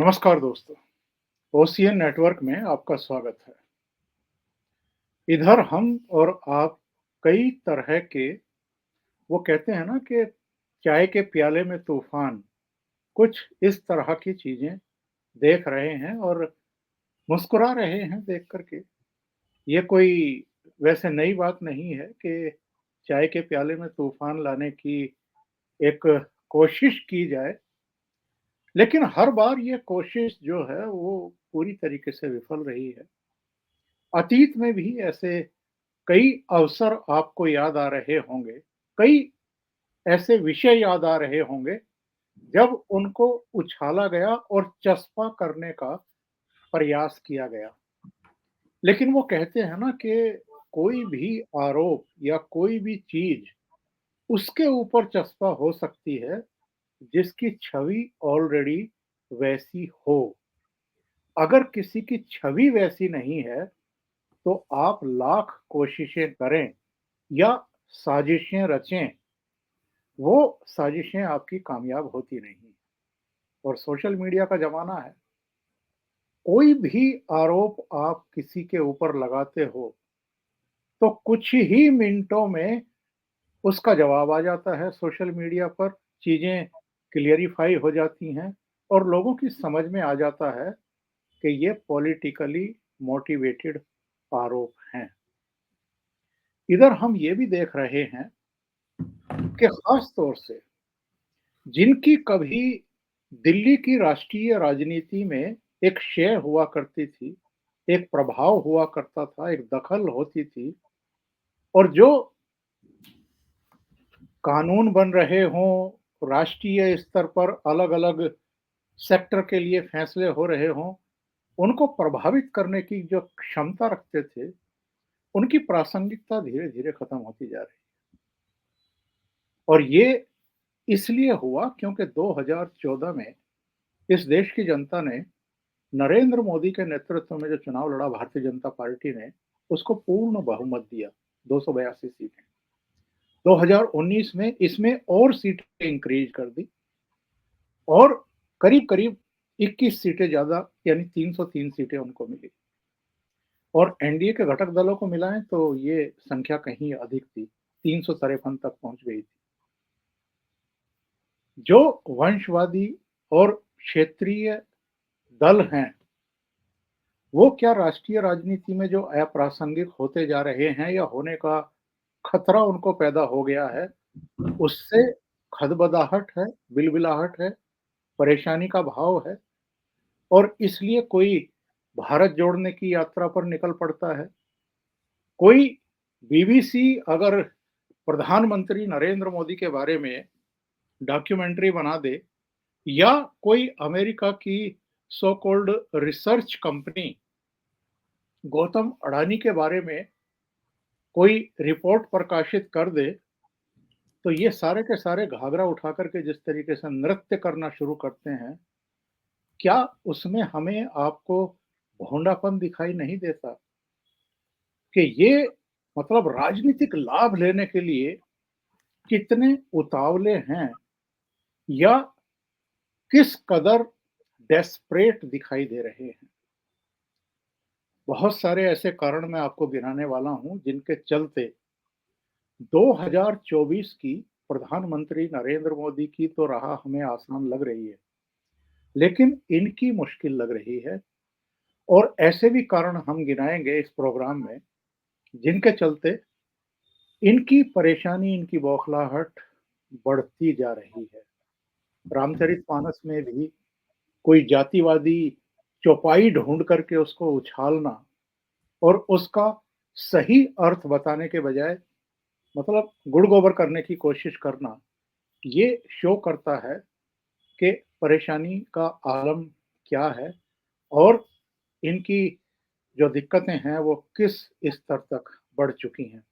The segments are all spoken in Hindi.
नमस्कार दोस्तों, ओशियन नेटवर्क में आपका स्वागत है। इधर हम और आप कई तरह के वो कहते हैं ना कि चाय के प्याले में तूफ़ान, कुछ इस तरह की चीज़ें देख रहे हैं और मुस्कुरा रहे हैं देख कर के। ये कोई वैसे नई बात नहीं है कि चाय के प्याले में तूफ़ान लाने की एक कोशिश की जाए, लेकिन हर बार ये कोशिश जो है वो पूरी तरीके से विफल रही है। अतीत में भी ऐसे कई अवसर आपको याद आ रहे होंगे, कई ऐसे विषय याद आ रहे होंगे, जब उनको उछाला गया और चस्पा करने का प्रयास किया गया। लेकिन वो कहते हैं ना कि कोई भी आरोप या कोई भी चीज़ उसके ऊपर चस्पा हो सकती है, जिसकी छवि ऑलरेडी वैसी हो। अगर किसी की छवि वैसी नहीं है, तो आप लाख कोशिशें करें या साजिशें रचें, वो साजिशें आपकी कामयाब होती नहीं। और सोशल मीडिया का ज़माना है, कोई भी आरोप आप किसी के ऊपर लगाते हो, तो कुछ ही मिनटों में उसका जवाब आ जाता है सोशल मीडिया पर, चीज़ें क्लियरिफ़ाई हो जाती हैं और लोगों की समझ में आ जाता है कि ये पॉलिटिकली मोटिवेटेड आरोप हैं। इधर हम ये भी देख रहे हैं कि ख़ास तौर से जिनकी कभी दिल्ली की राष्ट्रीय राजनीति में एक शय हुआ करती थी, एक प्रभाव हुआ करता था, एक दखल होती थी और जो कानून बन रहे हों, राष्ट्रीय स्तर पर अलग-अलग सेक्टर के लिए फैसले हो रहे हों, उनको प्रभावित करने की जो क्षमता रखते थे, उनकी प्रासंगिकता धीरे-धीरे खत्म होती जा रही है। और ये इसलिए हुआ क्योंकि 2014 में इस देश की जनता ने नरेंद्र मोदी के नेतृत्व में जो चुनाव लड़ा भारतीय जनता पार्टी ने, उसको पूर्ण बहुमत दिया, 282 सीटें। 2019 में इसमें और सीटें इंक्रीज़ कर दी और करीब-करीब 21 सीटें ज़्यादा यानी 303 सीटें उनको मिली और एनडीए के घटक दलों को मिलाएँ तो ये संख्या कहीं अधिक थी, 353 तक पहुँच गई थी। जो वंशवादी और क्षेत्रीय दल हैं, वो क्या राष्ट्रीय राजनीति में जो अप्रासंगिक होते जा रहे हैं या होने का खतरा उनको पैदा हो गया है, उससे खदबदाहट है, बिलबिलाहट है, परेशानी का भाव है और इसलिए कोई भारत जोड़ने की यात्रा पर निकल पड़ता है। कोई बीबीसी अगर प्रधानमंत्री नरेंद्र मोदी के बारे में डॉक्यूमेंट्री बना दे या कोई अमेरिका की so called research company Gautam Adani के बारे में कोई रिपोर्ट प्रकाशित कर दे, तो ये सारे के सारे घाघरा उठा कर के जिस तरीके से नृत्य करना शुरू करते हैं, क्या उसमें हमें आपको भोंडापन दिखाई नहीं देता? कि ये मतलब राजनीतिक लाभ लेने के लिए कितने उतावले हैं या किस कदर डेस्परेट दिखाई दे रहे हैं। बहुत सारे ऐसे कारण मैं आपको गिनाने वाला हूँ जिनके चलते 2024 की प्रधानमंत्री नरेंद्र मोदी की तो राह हमें आसान लग रही है, लेकिन इनकी मुश्किल लग रही है और ऐसे भी कारण हम गिनाएँगे इस प्रोग्राम में, जिनके चलते इनकी परेशानी, इनकी बौखलाहट बढ़ती जा रही है। रामचरितमानस में भी कोई जातिवादी चौपाई ढूँढ करके उसको उछालना और उसका सही अर्थ बताने के बजाय मतलब गुड़-गोबर करने की कोशिश करना, ये शो करता है कि परेशानी का आलम क्या है और इनकी जो दिक्कतें हैं वो किस स्तर तक बढ़ चुकी हैं।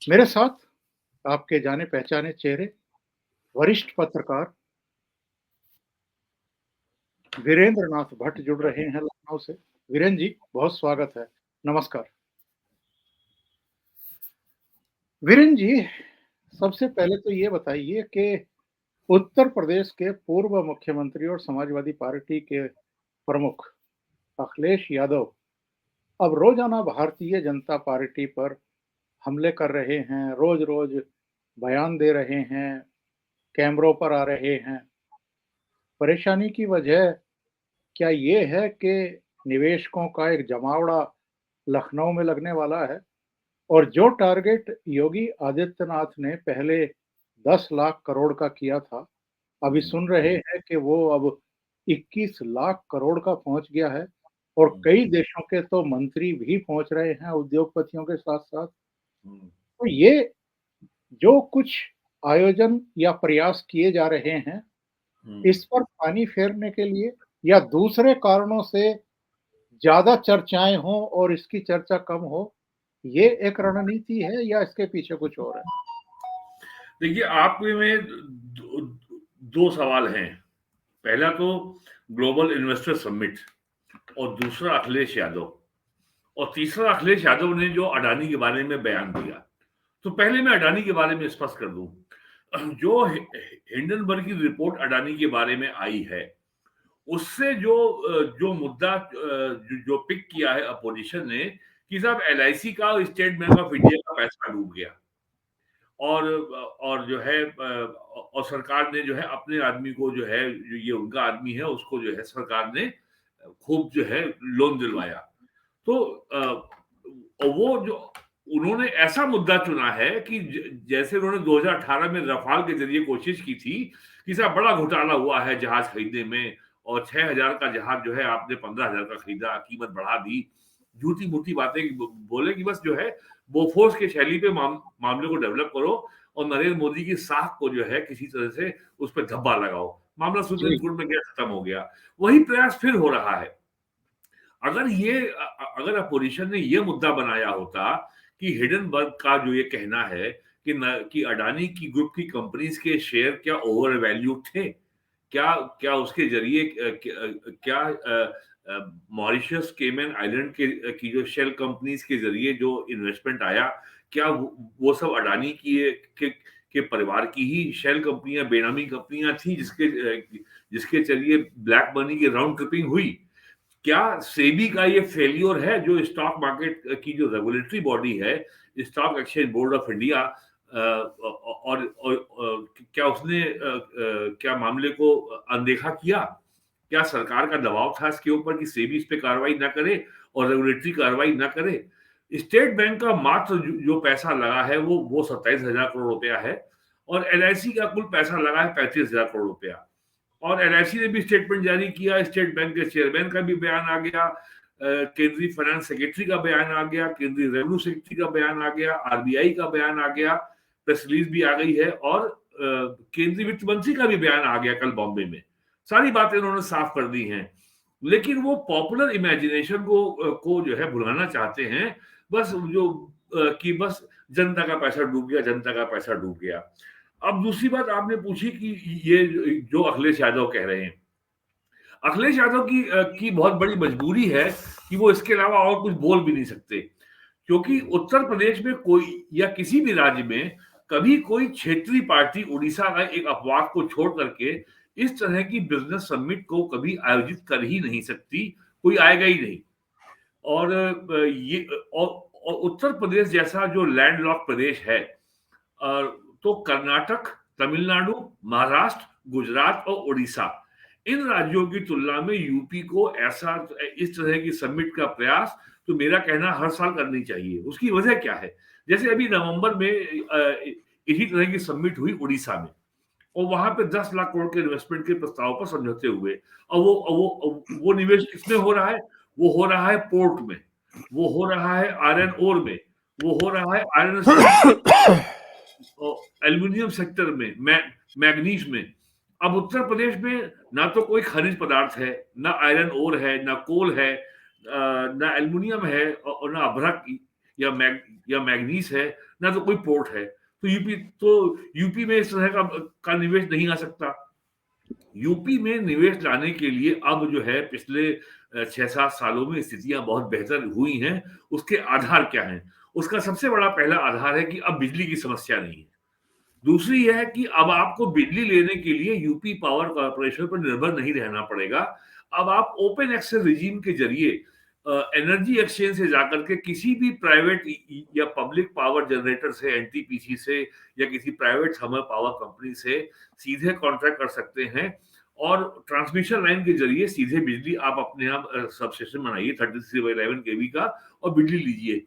मेरे साथ आपके जाने-पहचाने चेहरे, वरिष्ठ पत्रकार वीरेंद्र नाथ भट्ट जुड़ रहे हैं लखनऊ से। वीरेंद्र जी, बहुत स्वागत है। नमस्कार। वीरेंद्र जी, सबसे पहले तो ये बताइए कि उत्तर प्रदेश के पूर्व मुख्यमंत्री और समाजवादी पार्टी के प्रमुख अखिलेश यादव अब रोजाना भारतीय जनता पार्टी पर हमले कर रहे हैं, रोज-रोज बयान दे रहे हैं, कैमरों पर आ रहे हैं। परेशानी की वजह क्या ये है कि निवेशकों का एक जमावड़ा लखनऊ में लगने वाला है और जो टारगेट योगी आदित्यनाथ ने पहले 10 लाख करोड़ का किया था, अभी हुँ, सुन रहे हैं कि वो अब 21 लाख करोड़ का पहुंच गया है और हुँ, कई देशों के तो मंत्री भी पहुंच रहे हैं उद्योगपतियों के साथ-साथ। हुँ, तो ये जो कुछ आयोजन या प्रयास किए जा रहे हैं, हुँ। इस पर पानी फेरने के लिए या दूसरे कारणों से ज़्यादा चर्चाएँ हों और इसकी चर्चा कम हो, ये एक रणनीति है या इसके पीछे कुछ और है? देखिए, आपके में दो 2 सवाल हैं। पहला तो ग्लोबल इन्वेस्टर समिट और दूसरा अखिलेश यादव और तीसरा अखिलेश यादव ने जो अडानी के बारे में बयान दिया। तो पहले मैं अडानी के बारे में स्पष्ट कर दूँ। जो हिंडनबर्ग की रिपोर्ट अडानी के बारे में आई है, उससे जो मुद्दा जो पिक किया है अपोजिशन ने कि साहब एलआईसी का और स्टेट बैंक ऑफ इंडिया का पैसा डूब गया। और जो है और सरकार ने जो है अपने आदमी को जो है जो ये उनका आदमी है उसको जो है सरकार ने खूब जो है लोन दिलवाया। तो और वो जो उन्होंने ऐसा मुद्दा चुना है कि जैसे उन्होंने 2018 में रफाल के जरिए कोशिश की थी कि साहब बड़ा घोटाला हुआ है जहाज खरीदने में और 6,000 का जहाज जो है आपने 15,000 का खरीदा, कीमत बढ़ा दी। झूठी मूठी बातें बोले कि बस जो है बोफोर्स की शैली पे मामले को डेवलप करो और नरेंद्र मोदी की साख को जो है किसी तरह से उस पर धब्बा लगाओ। मामला सुप्रीम जी, कोर्ट में गया, खत्म हो गया। वही प्रयास फिर हो रहा है। अगर अपोजिशन ने ये मुद्दा बनाया होता कि हिडनबर्ग का जो ये कहना है कि अडानी की ग्रुप की कंपनीज के शेयर क्या ओवर वैल्यू थे, क्या क्या उसके जरिए क्या मॉरिशस केमन आइलैंड की जो शेल कंपनीज के जरिए जो इन्वेस्टमेंट आया, क्या वो सब अडानी के परिवार की ही शेल कंपनियां बेनामी कंपनियां थी जिसके जरिए ब्लैक मनी की राउंड ट्रिपिंग हुई। क्या सेबी का ये फेल्योर है जो स्टॉक मार्केट की जो रेगुलेटरी बॉडी है stock exchange board of India और क्या उसने क्या मामले को अनदेखा किया? क्या सरकार का दबाव था इसके ऊपर कि सेबी इस पे कार्रवाई ना करे और रेगुलेटरी कार्रवाई ना करे? स्टेट बैंक का मात्र जो पैसा लगा है वो 27,000 करोड़ रुपया है और एलआईसी का कुल पैसा लगा है 35,000 करोड़ रुपया। और एलआईसी ने भी स्टेटमेंट जारी किया, स्टेट बैंक के चेयरमैन का भी बयान आ गया, केंद्रीय फाइनेंस सेक्रेटरी का बयान आ गया, केंद्रीय रेवेन्यू सेक्रेटरी का बयान आ गया, आरबीआई का बयान आ गया, प्रेस रिलीज भी आ गई है और केंद्रीय वित्त मंत्री का भी बयान आ गया कल बॉम्बे में। सारी बातें उन्होंने साफ कर दी हैं। लेकिन वो पॉपुलर इमेजिनेशन को जो है भुलाना चाहते हैं। बस कि बस जनता का पैसा डूब गया, जनता का पैसा डूब गया। अब दूसरी बात आपने पूछी कि ये जो अखिलेश यादव कह रहे हैं। अखिलेश यादव की बहुत बड़ी मजबूरी है कि वो इसके अलावा और कुछ बोल भी नहीं सकते। क्योंकि उत्तर प्रदेश में कोई या किसी भी राज्य में कभी कोई क्षेत्रीय पार्टी उड़ीसा का एक अपवाद को छोड़ करके इस तरह की बिज़नेस समिट को कभी आयोजित कर ही नहीं सकती, कोई आएगा ही नहीं। और ये और उत्तर प्रदेश जैसा जो लैंडलॉक्ड प्रदेश है अ, तो कर्नाटक, तमिलनाडु, महाराष्ट्र, गुजरात और उड़ीसा इन राज्यों की तुलना में यूपी को ऐसा इस तरह की समिट का प्रयास तो मेरा कहना हर साल करनी चाहिए। उसकी वजह क्या है? जैसे अभी नवंबर में इसी तरह की समिट हुई उड़ीसा में और वहां पे 10 लाख करोड़ के इन्वेस्टमेंट के प्रस्ताव पर समझौते हुए। और वो निवेश किसमें हो रहा है? वो हो रहा है पोर्ट में, वो हो रहा है आयरन ओर में, वो हो रहा है आयरन स्टील में, एल्यूमिनियम सेक्टर में, मैग्नीज में। अब उत्तर प्रदेश में ना तो कोई खनिज पदार्थ है, ना आयरन ओर है, ना कोल है, ना एल्यूमिनियम है और ना अभ्रक या मैग्नीज है, ना तो कोई पोर्ट है। तो यूपी में इस तरह का निवेश नहीं आ सकता। यूपी में निवेश लाने के लिए अब जो है पिछले 6-7 सालों में स्थितियां बहुत बेहतर हुई हैं। उसके आधार क्या हैं? उसका सबसे बड़ा पहला आधार है कि अब बिजली की समस्या नहीं है। दूसरी है कि अब आपको बिजली लेने के लिए यूपी पावर कॉर्पोरेशन पर निर्भर नहीं रहना पड़ेगा। अब आप ओपन एक्सेस रिजीम के जरिए एनर्जी एक्सचेंज से जाकर के किसी भी प्राइवेट या पब्लिक पावर जनरेटर से, एनटीपीसी से या किसी प्राइवेट थर्मल पावर कंपनी से सीधे कॉन्ट्रैक्ट कर सकते हैं और ट्रांसमिशन लाइन के जरिए सीधे बिजली आप अपने आप सबस्टेशन बनाइए 33/11 केवी का और बिजली लीजिए।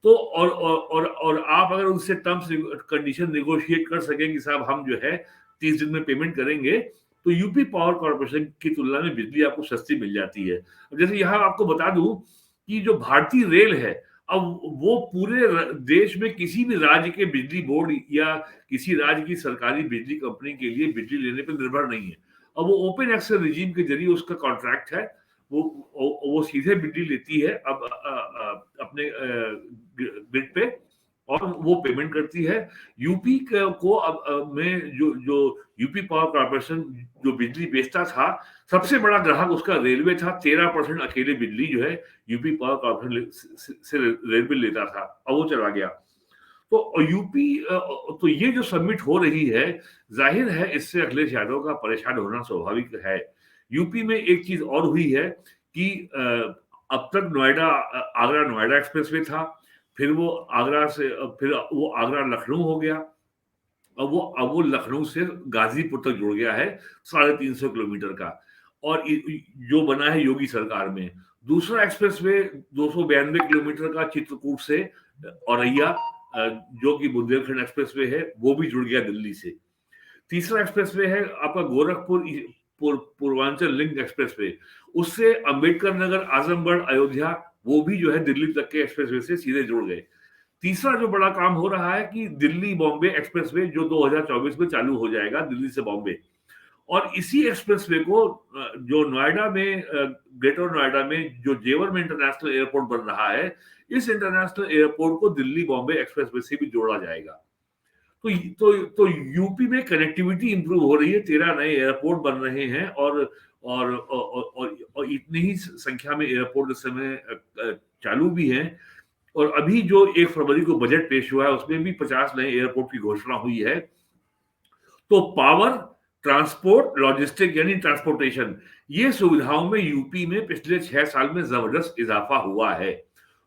तो और आप अगर उनसे टर्म्स कंडीशन नेगोशिएट कर सकें कि साहब हम जो है 30 दिन में पेमेंट करेंगे, तो यूपी पावर कॉर्पोरेशन की तुलना में बिजली आपको सस्ती मिल जाती है। जैसे यहाँ आपको बता दूं कि जो भारतीय रेल है, अब वो पूरे देश में किसी भी राज्य के बिजली बोर्ड या किसी राज्य की सरकारी बिजली कंपनी के लिए बिजली लेने पर निर्भर नहीं है। अब वो ओपन एक्सेस रिजीम के जरिए उसका कॉन्ट्रैक्ट है, वो सीधे बिजली लेती है अब अपने ग्रिड पे और वो पेमेंट करती है। यूपी को अब में जो यूपी पावर कॉर्पोरेशन जो बिजली बेचता था, सबसे बड़ा ग्राहक उसका रेलवे था। 13% अकेले बिजली जो है यूपी पावर कॉर्पोरेशन से रेलवे लेता था, अब वो चला गया। तो यूपी तो ये जो सबमिट हो रही है, जाहिर है इससे अखिलेश यादव का परेशान होना स्वाभाविक है। यूपी में एक चीज और हुई है कि अब तक आगरा नोएडा एक्सप्रेसवे था, फिर वो आगरा लखनऊ हो गया, अब वो लखनऊ से गाजीपुर तक जुड़ गया है 350 किलोमीटर का, और जो बना है योगी सरकार में। दूसरा एक्सप्रेसवे 292 किलोमीटर का चित्रकूट से औरैया, जो कि बुंदेलखंड एक्सप्रेसवे है, वो भी जुड़ गया दिल्ली से। तीसरा एक्सप्रेसवे है आपका गोरखपुर पूर्वांचल लिंक एक्सप्रेसवे, उससे अंबेडकर नगर, आजमगढ़, अयोध्या, वो भी जो है दिल्ली तक के एक्सप्रेसवे से सीधे जुड़ गए। तीसरा जो बड़ा काम हो रहा है कि दिल्ली बॉम्बे एक्सप्रेसवे जो 2024 में चालू हो जाएगा, दिल्ली से बॉम्बे, और इसी एक्सप्रेसवे को जो नोएडा में, ग्रेटर नोएडा में जो जेवर में इंटरनेशनल एयरपोर्ट बन रहा है, इस इंटरनेशनल एयरपोर्ट को दिल्ली बॉम्बे एक्सप्रेसवे से भी जोड़ा जाएगा। तो यूपी में कनेक्टिविटी इंप्रूव हो रही है, 13 नए एयरपोर्ट बन रहे हैं और इतनी ही संख्या में एयरपोर्ट इस समय चालू भी हैं। और अभी जो 1 फरवरी को बजट पेश हुआ है, उसमें भी 50 नए एयरपोर्ट की घोषणा हुई है। तो पावर, ट्रांसपोर्ट, लॉजिस्टिक यानी ट्रांसपोर्टेशन, ये सुविधाओं में यूपी में पिछले 6 साल में जबरदस्त इजाफा हुआ है।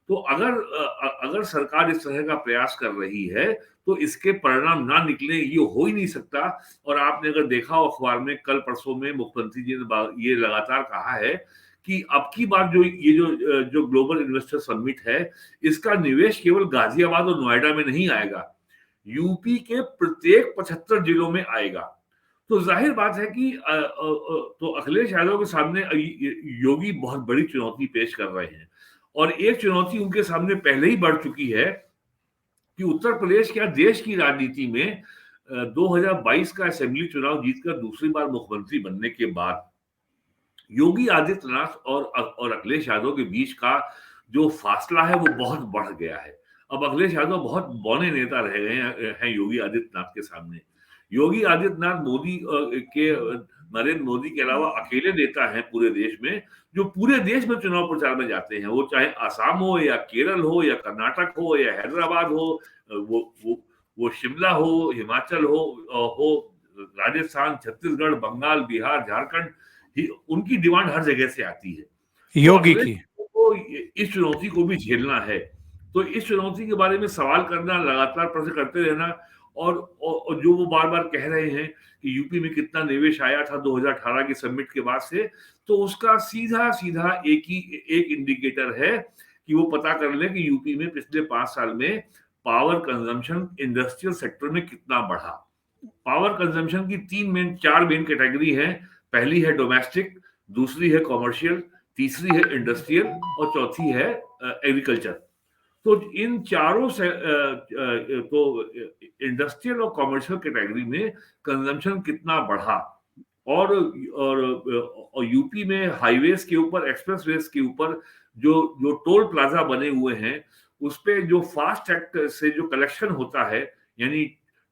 तो अगर सरकार इस तरह का प्रयास कर रही है, तो इसके परिणाम ना निकले ये हो ही नहीं सकता। और आपने अगर देखा हो अखबार में, कल परसों में मुख्यमंत्री जी ने ये लगातार कहा है कि अब की बार जो ग्लोबल इन्वेस्टर समिट है, इसका निवेश केवल गाजियाबाद और नोएडा में नहीं आएगा, यूपी के प्रत्येक 75 जिलों में आएगा। तो जाहिर बात है कि तो अखिलेश यादव के सामने योगी बहुत बड़ी चुनौती पेश कर रहे हैं, और एक चुनौती उनके सामने पहले ही बढ़ चुकी है कि उत्तर प्रदेश क्या देश की राजनीति में 2022 का असेंबली चुनाव जीतकर दूसरी बार मुख्यमंत्री बनने के बाद योगी आदित्यनाथ और अखिलेश यादव के बीच का जो फासला है वो बहुत बढ़ गया है। अब अखिलेश यादव बहुत बौने नेता रह गए हैं योगी आदित्यनाथ के सामने। योगी आदित्यनाथ नरेंद्र मोदी के अलावा अकेले नेता हैं पूरे देश में, जो पूरे देश में चुनाव प्रचार में जाते हैं। वो चाहे आसाम हो या केरल हो या कर्नाटक हो या हैदराबाद हो, वो शिमला हो, हिमाचल हो, राजस्थान, छत्तीसगढ़, बंगाल, बिहार, झारखंड, उनकी डिमांड हर जगह से आती है। योगी की तो इस चुनौती को भी झेलना है। तो इस चुनौती के बारे में सवाल करना, लगातार प्रश्न करते रहना, और जो वो बार बार कह रहे हैं कि यूपी में कितना निवेश आया था 2018 के समिट के बाद से, तो उसका सीधा सीधा एक इंडिकेटर है कि वो पता कर ले कि यूपी में पिछले 5 साल में पावर कंजम्पशन इंडस्ट्रियल सेक्टर में कितना बढ़ा। पावर कंजम्पशन की 4 मेन कैटेगरी है। पहली है डोमेस्टिक, दूसरी है कॉमर्शियल, तीसरी है इंडस्ट्रियल और चौथी है एग्रीकल्चर। तो इन चारों से तो इंडस्ट्रियल और कॉमर्शियल कैटेगरी में कंजम्पशन कितना बढ़ा, और यूपी में हाईवेज के ऊपर, एक्सप्रेसवेज के ऊपर जो टोल प्लाजा बने हुए हैं, उस पे जो फास्ट टैग से जो कलेक्शन होता है, यानी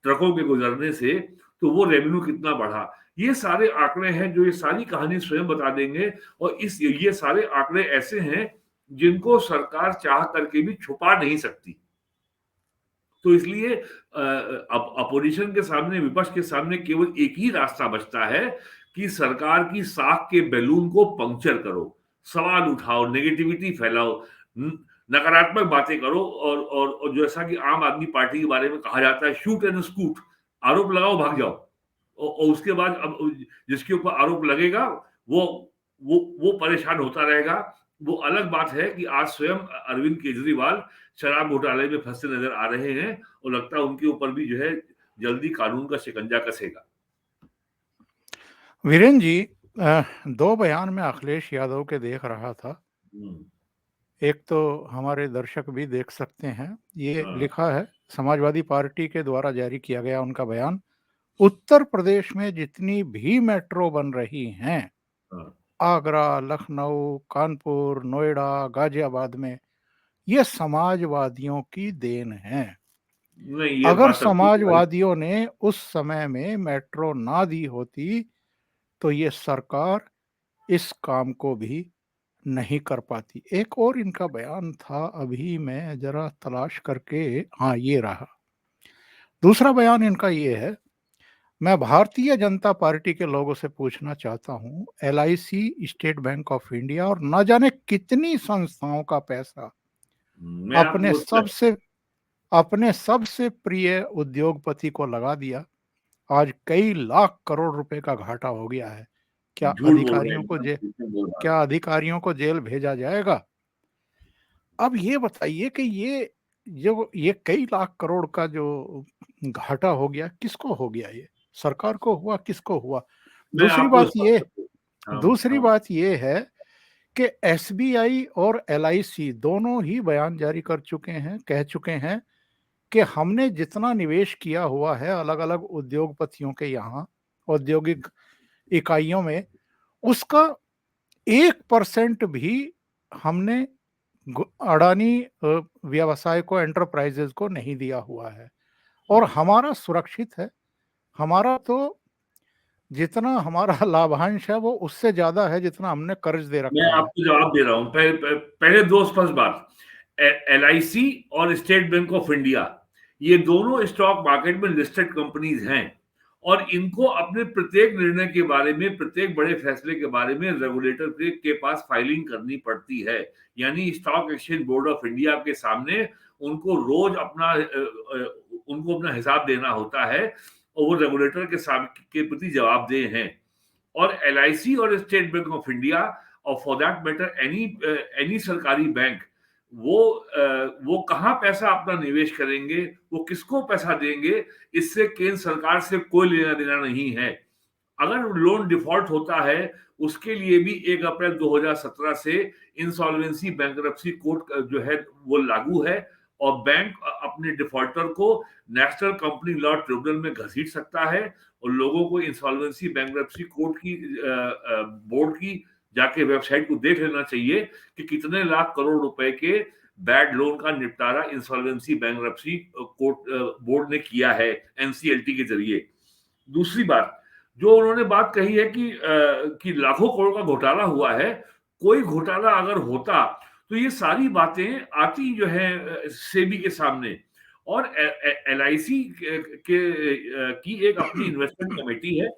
ट्रकों के गुजरने से, तो वो रेवेन्यू कितना बढ़ा। ये सारे आंकड़े हैं जो ये सारी कहानी स्वयं बता देंगे, और ये सारे आंकड़े ऐसे हैं जिनको सरकार चाह करके भी छुपा नहीं सकती। तो इसलिए अब अपोजिशन के सामने, विपक्ष के सामने केवल एक ही रास्ता बचता है कि सरकार की साख के बैलून को पंक्चर करो, सवाल उठाओ, नेगेटिविटी फैलाओ, नकारात्मक बातें करो, और जैसा कि आम आदमी पार्टी के बारे में कहा जाता है, शूट एंड स्कूट, आरोप लगाओ, भाग जाओ। और उसके बाद अब जिसके ऊपर आरोप लगेगा वो वो परेशान होता रहेगा। वो अलग बात है कि आज स्वयं अरविंद केजरीवाल शराब घोटाले में फंसे नजर आ रहे हैं, और लगता है उनके ऊपर भी जो है जल्दी कानून का शिकंजा कसेगा। वीरेन जी, 2 बयान मैं अखिलेश यादव के देख रहा था। एक तो हमारे दर्शक भी देख सकते हैं। ये लिखा है, समाजवादी पार्टी के द्वारा जारी किया गया उनका बयान, उत्तर प्रदेश में जितनी भी मेट्रो बन रही हैं, आगरा, लखनऊ, कानपुर, नोएडा, गाजियाबाद में, ये समाजवादियों की देन है। नहीं, ये अगर बात समाजवादियों ने उस समय में मेट्रो ना दी होती तो ये सरकार इस काम को भी नहीं कर पाती। एक और इनका बयान था, अभी मैं जरा तलाश करके, हाँ ये रहा। दूसरा बयान इनका ये है, मैं भारतीय जनता पार्टी के लोगों से पूछना चाहता हूं, LIC, state bank of India और न जाने कितनी संस्थाओं का पैसा मैं अपने आपको सबसे प्रिय उद्योगपति को लगा दिया। आज कई लाख करोड़ रुपए का घाटा हो गया है। क्या झूठ बोल रहे हैं, अधिकारियों को एकदम जे झूठ नहीं बोल रहा। क्या अधिकारियों को जेल भेजा जाएगा? अब ये बताइए कि ये कई लाख करोड़ का जो घाटा हो गया, किसको हो गया? ये सरकार को हुआ, किसको हुआ? मैं दूसरी आपको बात ये स्पष्ट हाँ, दूसरी हाँ। बात ये है कि SBI और LIC दोनों ही बयान जारी कर चुके हैं, कह चुके हैं कि हमने जितना निवेश किया हुआ है अलग-अलग उद्योगपतियों के यहाँ, औद्योगिक इकाइयों में, उसका 1% भी हमने अडानी व्यवसाय को, एंटरप्राइजेज को नहीं दिया हुआ है, और हमारा सुरक्षित है। हमारा तो जितना हमारा लाभांश है वो उससे ज्यादा है जितना हमने कर्ज दे मैं रखा है। आपको जवाब दे रहा हूँ। पहले दो स्पष्ट बात, LIC और स्टेट बैंक ऑफ इंडिया, ये दोनों स्टॉक मार्केट में लिस्टेड कंपनीज हैं, और इनको अपने प्रत्येक निर्णय के बारे में, प्रत्येक बड़े फैसले के बारे में रेगुलेटर के पास फाइलिंग करनी पड़ती है। यानी stock exchange board of India के सामने उनको रोज उनको अपना हिसाब देना होता है, और वो रेगुलेटर के प्रति जवाबदेह हैं। और LIC और स्टेट बैंक ऑफ इंडिया, और फॉर दैट मैटर एनी सरकारी बैंक, वो कहाँ पैसा अपना निवेश करेंगे, वो किसको पैसा देंगे, इससे केंद्र सरकार से कोई लेना देना नहीं है। अगर लोन डिफॉल्ट होता है, उसके लिए भी 1 अप्रैल 2017 से इंसॉल्वेंसी बैंकरप्सी कोड जो है वो लागू है, और बैंक अपने डिफॉल्टर को नेशनल कंपनी लॉ ट्रिब्यूनल में घसीट सकता है। और लोगों को इंसॉल्वेंसी बैंकरप्सी कोड की बोर्ड की जाके वेबसाइट को देख लेना चाहिए कि कितने लाख करोड़ रुपए के बैड लोन का निपटारा इंसॉल्वेंसी बैंकरप्सी कोर्ट बोर्ड ने किया है NCLT के जरिए। दूसरी बात, जो उन्होंने बात कही है कि लाखों करोड़ का घोटाला हुआ है, कोई घोटाला अगर होता तो ये सारी बातें आती जो है सेबी के सामने। और LIC की एक अपनी इन्वेस्टमेंट कमेटी है।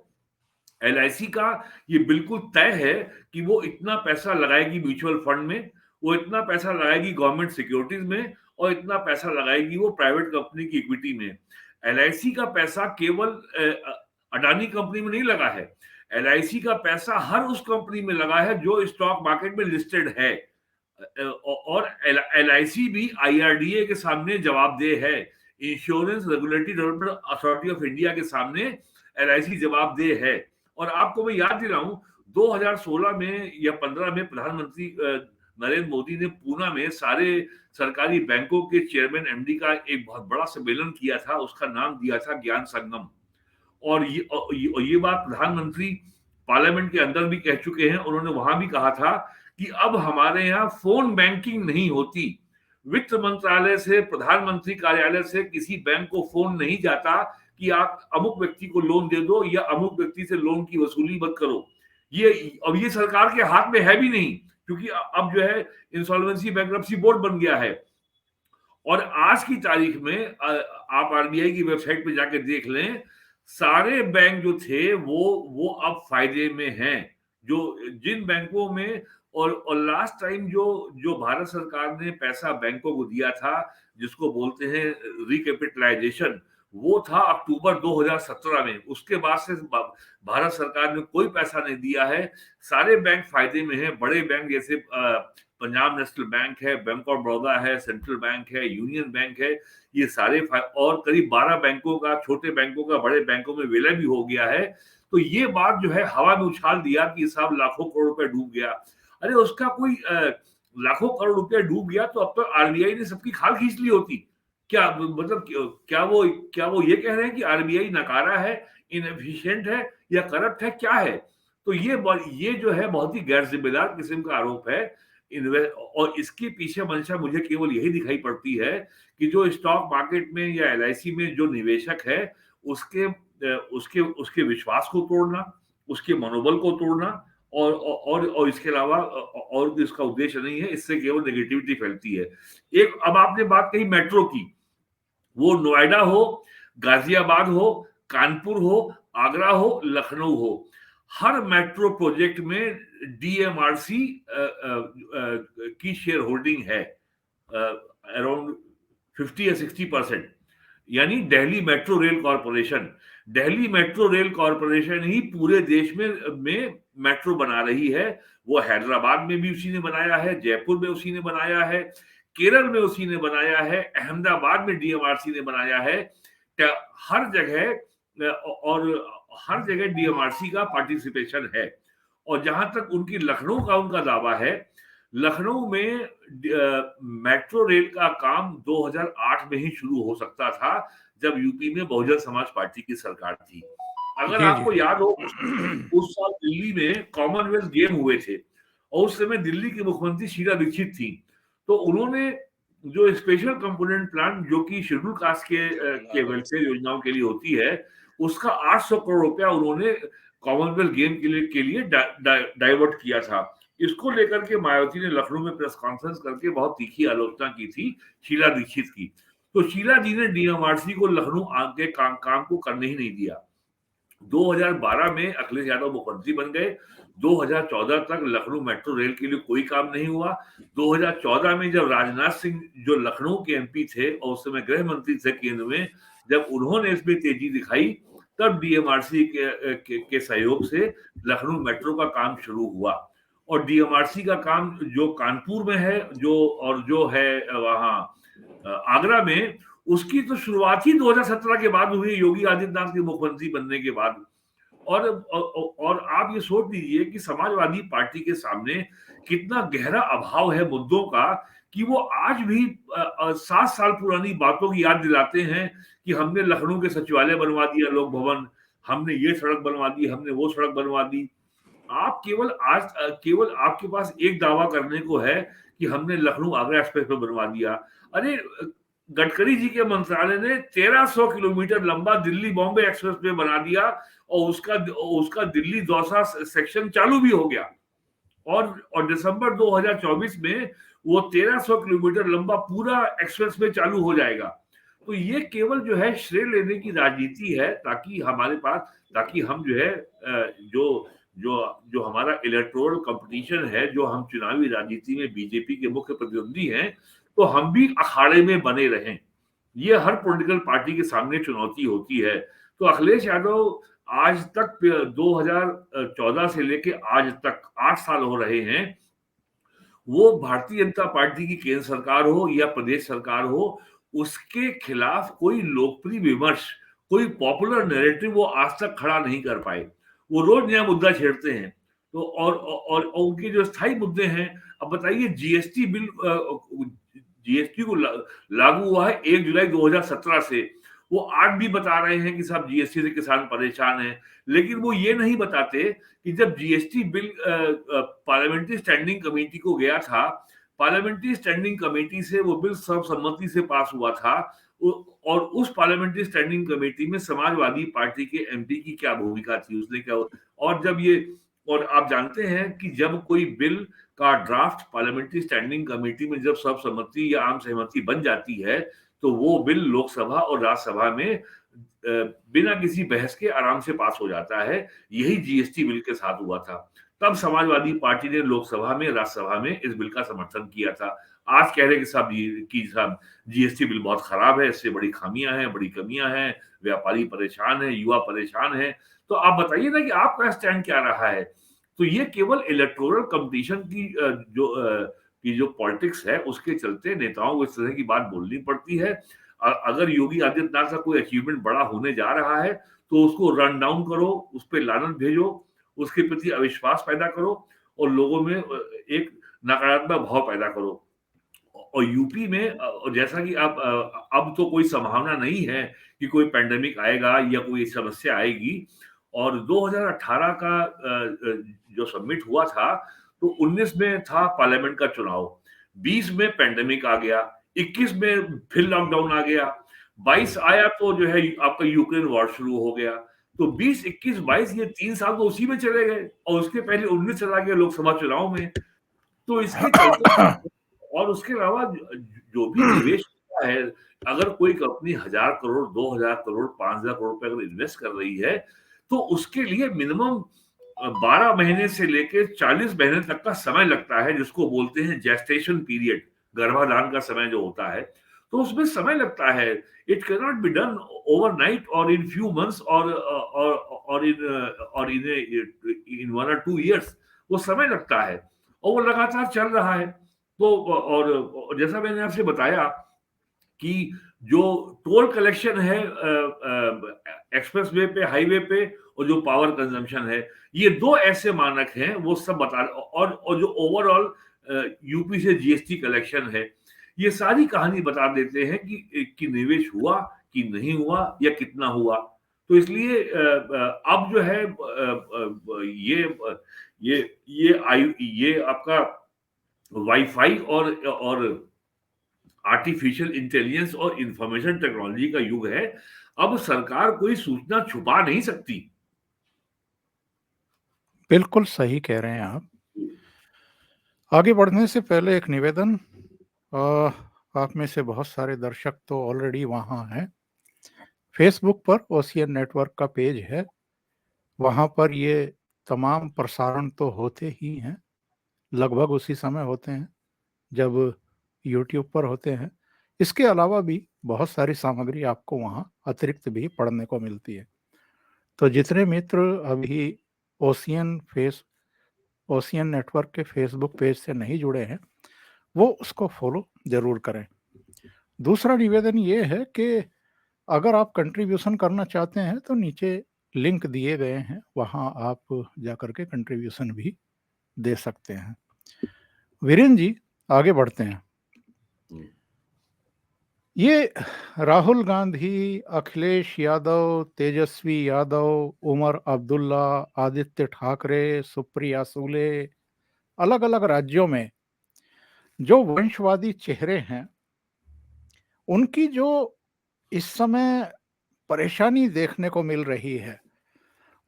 LIC का ये बिल्कुल तय है कि वो इतना पैसा लगाएगी म्यूचुअल फंड में, वो इतना पैसा लगाएगी गवर्नमेंट सिक्योरिटीज में, और इतना पैसा लगाएगी वो प्राइवेट कंपनी की इक्विटी में। LIC का पैसा केवल अडानी कंपनी में नहीं लगा है। LIC का पैसा हर उस कंपनी में लगा है जो स्टॉक मार्केट में लिस्टेड है। और LIC भी IRDA के सामने जवाबदेह है। Insurance regulatory development authority of India के सामने LIC जवाबदेह है। और आपको मैं याद दिलाऊं, 2016 में या 15 में प्रधानमंत्री नरेंद्र मोदी ने पूना में सारे सरकारी बैंकों के चेयरमैन MD का एक बहुत बड़ा सम्मेलन किया था, उसका नाम दिया था ज्ञान संगम। और ये बात प्रधानमंत्री पार्लियामेंट के अंदर भी कह चुके हैं। उन्होंने वहां भी कहा था कि अब हमारे यहाँ फोन बैंकिंग नहीं होती। वित्त मंत्रालय से, प्रधानमंत्री कार्यालय से किसी बैंक को फोन नहीं जाता कि आप अमुक व्यक्ति को लोन दे दो या अमुक व्यक्ति से लोन की वसूली मत करो। अब ये सरकार के हाथ में है भी नहीं, क्योंकि अब जो है इंसॉल्वेंसी बैंकरप्सी बोर्ड बन गया है। और आज की तारीख में आप आरबीआई की वेबसाइट पे जाके देख लें, सारे बैंक जो थे वो अब फायदे में हैं। जो जिन बैंकों में और लास्ट टाइम जो जो भारत सरकार ने पैसा बैंकों को दिया था, जिसको बोलते हैं रिकैपिटलाइजेशन, वो था अक्टूबर 2017 में। उसके बाद से भारत सरकार ने कोई पैसा नहीं दिया है। सारे बैंक फायदे में हैं। बड़े बैंक जैसे पंजाब नेशनल बैंक है, बैंक ऑफ बड़ौदा है, सेंट्रल बैंक है, यूनियन बैंक है, ये सारे और करीब 12 बैंकों का, छोटे बैंकों का बड़े बैंकों में विलय भी हो गया है। तो ये बात जो है हवा में उछाल दिया कि साहब लाखों करोड़ रुपए डूब गया। अरे उसका कोई लाखों करोड़ रुपया डूब गया तो अब तो आरबीआई ने सबकी खाल खींच ली होती। क्या मतलब क्या वो ये कह रहे हैं कि आरबीआई नकारा है, इनएफिशिएंट है या करप्ट है, क्या है? तो ये जो है बहुत ही गैर जिम्मेदार किस्म का आरोप है। और इसके पीछे मंशा मुझे केवल यही दिखाई पड़ती है कि जो स्टॉक मार्केट में या एलआईसी में जो निवेशक है, उसके उसके उसके विश्वास को तोड़ना, उसके मनोबल को तोड़ना, और इसके अलावा और इसका उद्देश्य नहीं है। इससे केवल नेगेटिविटी फैलती है। एक अब आपने बात कही मेट्रो की, वो नोएडा हो, गाजियाबाद हो, कानपुर हो, आगरा हो, लखनऊ हो, हर मेट्रो प्रोजेक्ट में डीएमआरसी की शेयर होल्डिंग है, अराउंड 50 या 60%। यानी Delhi metro rail corporation, Delhi metro rail corporation ही पूरे देश में मेट्रो बना रही है। वो हैदराबाद में भी उसी ने बनाया है, जयपुर में उसी ने बनाया है, केरल में उसी ने बनाया है, अहमदाबाद में डीएमआरसी ने बनाया है। हर जगह और हर जगह डीएमआरसी का पार्टिसिपेशन है। और जहां तक लखनऊ का उनका दावा है, लखनऊ में मेट्रो रेल का काम 2008 में ही शुरू हो सकता था, जब यूपी में बहुजन समाज पार्टी की सरकार थी। अगर जी, जी। आपको याद हो, उस साल दिल्ली में कॉमनवेल्थ गेम हुए थे और उस समय दिल्ली की मुख्यमंत्री शीला दीक्षित थी। तो उन्होंने जो स्पेशल कंपोनेंट प्लान जो कि शेड्यूल कास्ट के वेलफेयर योजनाओं के लिए होती है, उसका 800 करोड़ रुपया उन्होंने कॉमनवेल्थ गेम के लिए डाइवर्ट किया था। इसको लेकर के मायावती ने लखनऊ में प्रेस कॉन्फ्रेंस करके बहुत तीखी आलोचना की थी शीला दीक्षित की। तो शीला जी ने डीएमआरसी को लखनऊ के काम को करने ही नहीं दिया। 2012 में अखिलेश यादव मुख्यमंत्री बन गए। 2014 तक लखनऊ मेट्रो रेल के लिए कोई काम नहीं हुआ। 2014 में जब राजनाथ सिंह जो लखनऊ के एमपी थे और उस समय गृह मंत्री थे केंद्र में, जब उन्होंने इसमें तेजी दिखाई, तब डीएमआरसी के सहयोग से लखनऊ मेट्रो का काम शुरू हुआ। और डीएमआरसी का काम जो कानपुर में है, जो है वहां आगरा में, उसकी तो शुरुआत ही 2017 के बाद हुई, योगी आदित्यनाथ के मुख्यमंत्री बनने के बाद। और आप ये सोच लीजिए कि समाजवादी पार्टी के सामने कितना गहरा अभाव है मुद्दों का, कि वो आज भी 7 साल पुरानी बातों की याद दिलाते हैं कि हमने लखनऊ के सचिवालय बनवा दिया, लोक भवन, हमने ये सड़क बनवा दी, हमने वो सड़क बनवा दी। आप केवल आपके पास एक दावा करने को है कि हमने लखनऊ आगरा एक्सप्रेस वे बनवा दिया। अरे गडकरी जी के मंत्रालय ने 1300 किलोमीटर लंबा दिल्ली बॉम्बे एक्सप्रेस वे बना दिया और उसका दिल्ली दौसा सेक्शन चालू भी हो गया। और दिसंबर 2024 में वो 1300 किलोमीटर लंबा पूरा एक्सप्रेस वे चालू हो जाएगा। तो ये केवल जो है श्रेय लेने की राजनीति है, ताकि हम जो है जो जो जो हमारा इलेक्टोरल कंपटीशन है, जो हम चुनावी राजनीति में बीजेपी के मुख्य प्रतिद्वंदी हैं, तो हम भी अखाड़े में बने रहें। ये हर पॉलिटिकल पार्टी के सामने चुनौती होती है। तो अखिलेश यादव आज तक 2014 से लेके आज तक 8 साल हो रहे हैं, वो भारतीय जनता पार्टी की केंद्र सरकार हो या प्रदेश सरकार हो, उसके खिलाफ कोई लोकप्रिय विमर्श, कोई पॉपुलर नैरेटिव वो आज तक खड़ा नहीं कर पाए। वो रोज नया मुद्दा छेड़ते हैं। तो और उनके जो स्थायी मुद्दे हैं, अब बताइए, जीएसटी को लागू हुआ है 1 जुलाई 2017 से। वो आज भी बता रहे हैं कि साहब जीएसटी से किसान परेशान हैं, लेकिन वो ये नहीं बताते कि जब GST bill parliamentary standing committee को गया था, पार्लियामेंट्री स्टैंडिंग कमेटी से वो बिल सर्वसम्मति से पास हुआ था, और उस पार्लियामेंट्री स्टैंडिंग कमेटी में समाजवादी पार्टी के एमपी की क्या भूमिका थी, उसने क्या, और जब ये और आप जानते हैं कि जब कोई बिल का ड्राफ्ट पार्लियामेंट्री स्टैंडिंग कमेटी में जब सर्वसम्मति या आम सहमति बन जाती है, तो वो बिल लोकसभा और राज्यसभा में बिना किसी बहस के आराम से पास हो जाता है। यही जीएसटी बिल के साथ हुआ था। तब समाजवादी पार्टी ने लोकसभा में, राज्यसभा में इस बिल का समर्थन किया था। आज कह रहे हैं कि साहब जीएसटी बिल बहुत खराब है, इससे बड़ी खामियां हैं, बड़ी कमियां हैं, व्यापारी परेशान है, युवा परेशान है। तो आप बताइए ना कि आपका स्टैंड क्या रहा है? तो ये केवल इलेक्टोरल कंपटीशन की जो पॉलिटिक्स है उसके चलते नेताओं को इस तरह की बात बोलनी पड़ती है। अगर योगी आदित्यनाथ का कोई अचीवमेंट बड़ा होने जा रहा है तो उसको रन डाउन करो, उस पे लानत भेजो, उसके प्रति अविश्वास पैदा करो और लोगों में एक नकारात्मक भाव पैदा करो। और यूपी में जैसा कि अब तो कोई संभावना नहीं है कि कोई पैंडेमिक आएगा या कोई समस्या आएगी। और 2018 का जो सबमिट हुआ था, तो 19 में था पार्लियामेंट का चुनाव, 20 में पैंडेमिक आ गया, 21 में फिर लॉकडाउन आ गया, 22 आया तो जो है आपका यूक्रेन वॉर शुरू हो गया। तो 20, 21, 22 ये 3 साल तो उसी में चले गए और उसके पहले 19 चला गया लोकसभा चुनाव में। तो इसके चलते और उसके अलावा जो भी निवेश होता है, अगर कोई कंपनी 1000 करोड़, 2000 करोड़, 5000 करोड़ रुपए अगर इन्वेस्ट कर रही है, तो उसके लिए मिनिमम 12 महीने से लेके 40 महीने तक का समय लगता है, जिसको बोलते हैं जेस्टेशन पीरियड, गर्भाधान का समय जो होता है। तो उसमें समय लगता है। It can not be done overnight और इन फ्यू मंथ्स और इन 1 और 2 इयर्स। वो समय लगता है और वो लगातार चल रहा है। तो और जैसा मैंने आपसे बताया कि जो टोल कलेक्शन है एक्सप्रेस वे पे, हाईवे पे, और जो पावर कंजम्पशन है, ये 2 ऐसे मानक हैं, वो सब बता और जो ओवरऑल यूपी से जीएसटी कलेक्शन है, ये सारी कहानी बता देते हैं कि निवेश हुआ कि नहीं हुआ या कितना हुआ। तो इसलिए अब जो है ये आपका वाईफाई और आर्टिफिशियल इंटेलिजेंस और इंफॉर्मेशन टेक्नोलॉजी का युग है। अब सरकार कोई सूचना छुपा नहीं सकती। बिल्कुल सही कह रहे हैं आप। आगे बढ़ने से पहले एक निवेदन, आप में से बहुत सारे दर्शक तो ऑलरेडी वहाँ हैं। फेसबुक पर ओशियन नेटवर्क का पेज है, वहाँ पर ये तमाम प्रसारण तो होते ही हैं, लगभग उसी समय होते हैं जब यूट्यूब पर होते हैं। इसके अलावा भी बहुत सारी सामग्री आपको वहाँ अतिरिक्त भी पढ़ने को मिलती है। तो जितने मित्र अभी ओशियन नेटवर्क के फेसबुक पेज से नहीं जुड़े हैं, वो उसको फॉलो ज़रूर करें। दूसरा निवेदन ये है कि अगर आप कंट्रीब्यूशन करना चाहते हैं तो नीचे लिंक दिए गए हैं, वहाँ आप जाकर के कंट्रीब्यूशन भी दे सकते हैं। वीरेंद्र जी, आगे बढ़ते हैं। ये राहुल गांधी, अखिलेश यादव, तेजस्वी यादव, उमर अब्दुल्ला, आदित्य ठाकरे, सुप्रिया सूले, अलग-अलग राज्यों में जो वंशवादी चेहरे हैं, उनकी जो इस समय परेशानी देखने को मिल रही है,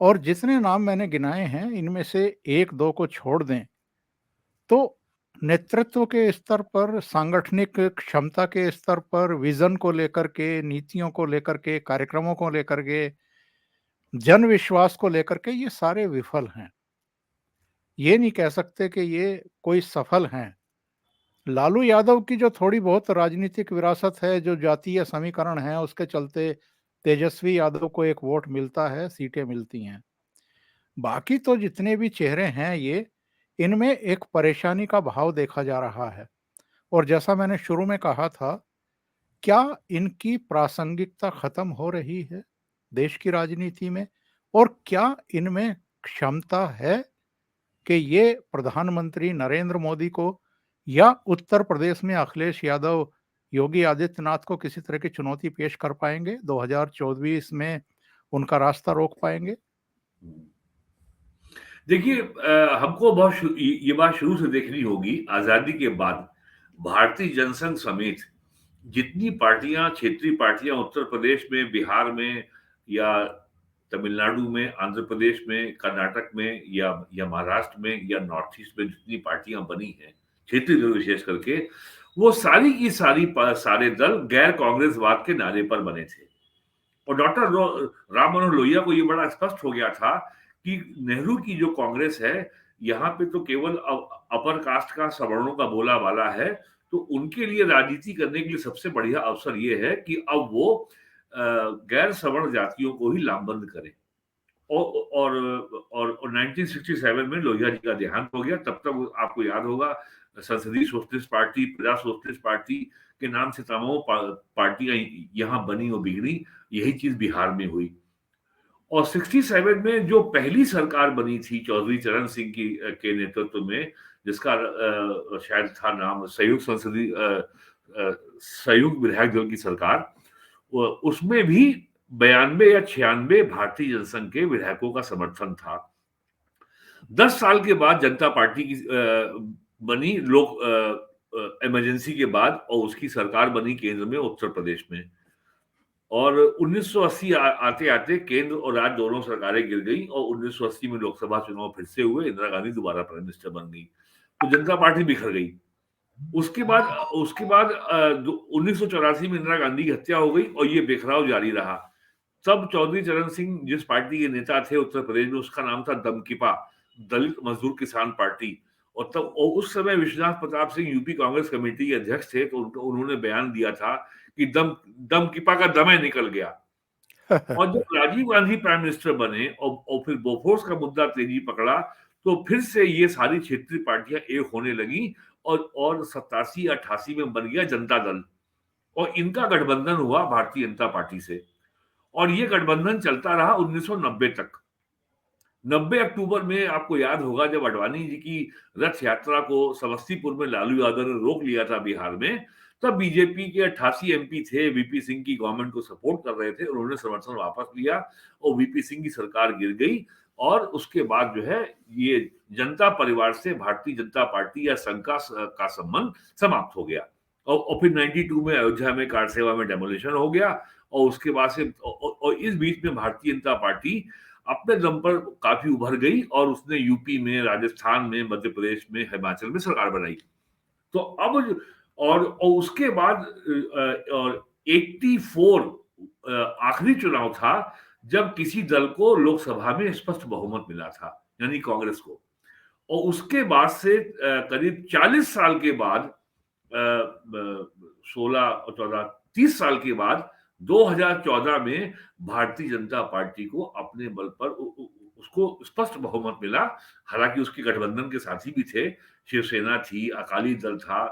और जितने नाम मैंने गिनाए हैं, इनमें से 1-2 को छोड़ दें, तो नेतृत्व के स्तर पर, सांगठनिक क्षमता के स्तर पर, विज़न को लेकर के, नीतियों को लेकर के, कार्यक्रमों को लेकर के, जन विश्वास को लेकर के, ये सारे विफल हैं। ये नहीं कह सकते कि ये कोई सफल हैं। लालू यादव की जो थोड़ी बहुत राजनीतिक विरासत है, जो जातीय समीकरण है, उसके चलते तेजस्वी यादव को एक वोट मिलता है, सीटें मिलती हैं। बाकी तो जितने भी चेहरे हैं ये, इनमें एक परेशानी का भाव देखा जा रहा है। और जैसा मैंने शुरू में कहा था, क्या इनकी प्रासंगिकता खत्म हो रही है देश की राजनीति में? और क्या इनमें क्षमता है कि ये प्रधानमंत्री नरेंद्र मोदी को या उत्तर प्रदेश में अखिलेश यादव, योगी आदित्यनाथ को किसी तरह की चुनौती पेश कर पाएंगे? 2024 में उनका रास्ता रोक पाएंगे? देखिए हमको ये बात शुरू से देखनी होगी। आजादी के बाद भारतीय जनसंघ समेत जितनी पार्टियां, क्षेत्रीय पार्टियां उत्तर प्रदेश में, बिहार में या तमिलनाडु में, आंध्र प्रदेश में, कर्नाटक में या महाराष्ट्र में या नॉर्थ ईस्ट में जितनी पार्टियां बनी हैं, क्षेत्रीय दल विशेष करके, वो सारी की सारी सारे दल गैर कांग्रेसवाद के नारे पर बने थे। और डॉक्टर राम मनोहर लोहिया को ये बड़ा स्पष्ट हो गया था कि नेहरू की जो कांग्रेस है, यहाँ पे तो केवल अपर कास्ट का, सवर्णों का बोला वाला है, तो उनके लिए राजनीति करने के लिए सबसे बढ़िया अवसर ये है कि अब वो गैर सवर्ण जातियों को ही लामबंद करें। और 1967 में लोहिया जी का देहांत हो गया। तब तक आपको याद होगा, संसदीय सोशलिस्ट पार्टी, प्रजा सोशलिस्ट पार्टी के नाम से तमाम पार्टियां यहाँ बनी और बिगड़ी। यही चीज बिहार में हुई। और 67 में जो पहली सरकार बनी थी चौधरी चरण सिंह की के नेतृत्व में, जिसका शायद था नाम संयुक्त विधायक दल की सरकार, उसमें भी 92 या 96 भारतीय जनसंघ के विधायकों का समर्थन था। 10 साल के बाद जनता पार्टी की बनी लोक इमरजेंसी के बाद, और उसकी सरकार बनी केंद्र में, उत्तर प्रदेश में। और 1980 आते आते केंद्र और राज्य दोनों सरकारें गिर गई और 1980 में लोकसभा चुनाव फिर से हुए। इंदिरा गांधी दोबारा प्राइम मिनिस्टर बन गई, तो जनता पार्टी बिखर गई। उसके बाद 1984 में इंदिरा गांधी की हत्या हो गई और ये बिखराव जारी रहा। तब चौधरी चरण सिंह जिस पार्टी के नेता थे उत्तर प्रदेश में, उसका नाम था दमकिपा, दलित मजदूर किसान पार्टी। और उस समय विश्वनाथ प्रताप सिंह यूपी कांग्रेस कमेटी के अध्यक्ष थे, तो उन्होंने बयान दिया था कि दमकिपा का दम निकल गया। और जब राजीव गांधी प्राइम मिनिस्टर बने और फिर बोफोर्स का मुद्दा तेजी पकड़ा, तो फिर से ये सारी क्षेत्रीय पार्टियां एक होने लगी और 87 88 में बन गया जनता दल, और इनका गठबंधन हुआ भारतीय जनता पार्टी से। और ये गठबंधन चलता रहा 1990 तक। 90 अक्टूबर में आपको याद होगा, जब अडवाणी जी की रथ यात्रा को समस्तीपुर में लालू यादव ने रोक लिया था बिहार में, तब बीजेपी के 88 एमपी थे, वीपी सिंह की गवर्नमेंट को सपोर्ट कर रहे थे, उन्होंने समर्थन वापस लिया और वीपी सिंह की सरकार गिर गई। और उसके बाद जो है, ये जनता परिवार से भारतीय जनता पार्टी या संघ का संबंध समाप्त हो गया। और फिर 92 में अयोध्या में कार सेवा में डेमोलिशन हो गया। और उसके बाद से और इस बीच में भारतीय जनता पार्टी अपने दम पर काफी उभर गई और उसने यूपी में, राजस्थान में, मध्य प्रदेश में, हिमाचल में सरकार बनाई। तो अब और उसके बाद और 84 आखिरी चुनाव था जब किसी दल को लोकसभा में स्पष्ट बहुमत मिला था, यानी कांग्रेस को। और उसके बाद से करीब 40 साल के बाद, 16 और 14, 30 साल के बाद 2014 में भारतीय जनता पार्टी को अपने बल पर उसको स्पष्ट बहुमत मिला। हालांकि उसके गठबंधन के साथी भी थे, शिवसेना थी, अकाली दल था